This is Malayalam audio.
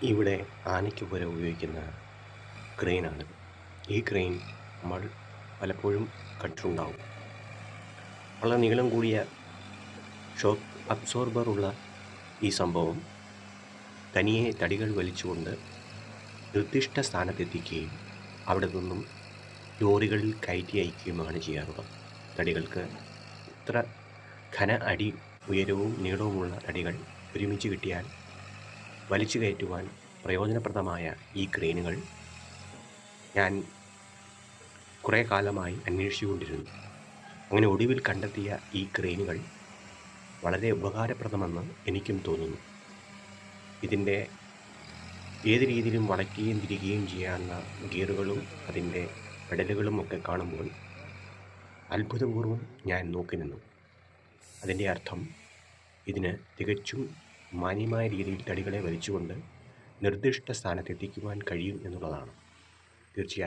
ഇവിടെ ആനയ്ക്ക് പോലെ ഉപയോഗിക്കുന്ന ക്രെയിനാണിത്. ഈ ക്രെയിൻ നമ്മൾ പലപ്പോഴും കണ്ടിട്ടുണ്ടാവും. വളരെ നീളം കൂടിയ ഷോക്ക് അബ്സോർബർ ഉള്ള ഈ സംഭവം തനിയെ തടികൾ വലിച്ചുകൊണ്ട് നിർദ്ദിഷ്ട സ്ഥാനത്തെത്തിക്കുകയും അവിടെ നിന്നും ലോറികളിൽ കയറ്റി അയക്കുകയുമാണ് ചെയ്യാറുള്ളത്. തടികൾക്ക് ഇത്ര ഘന അടി ഉയരവും നീളവുമുള്ള തടികൾ ഒരുമിച്ച് കിട്ടിയാൽ വലിച്ചു കയറ്റുവാൻ പ്രയോജനപ്രദമായ ഈ ക്രെയിനുകൾ ഞാൻ കുറേ കാലമായി അന്വേഷിച്ചുകൊണ്ടിരുന്നു. അങ്ങനെ ഒടുവിൽ കണ്ടെത്തിയ ഈ ക്രെയിനുകൾ വളരെ ഉപകാരപ്രദമെന്ന് എനിക്കും തോന്നുന്നു. ഇതിൻ്റെ ഏത് രീതിയിലും വളയ്ക്കുകയും തിരികുകയും ചെയ്യാവുന്ന ഗിയറുകളും അതിൻ്റെ പെഡലുകളും ഒക്കെ കാണുമ്പോൾ അത്ഭുതപൂർവ്വം ഞാൻ നോക്കി നിന്നു. അതിൻ്റെ അർത്ഥം ഇതിന് തികച്ചും മാന്യമായ രീതിയിൽ തടികളെ വലിച്ചുകൊണ്ട് നിർദ്ദിഷ്ട സ്ഥാനത്തെത്തിക്കുവാൻ കഴിയും എന്നുള്ളതാണ്. തീർച്ചയായും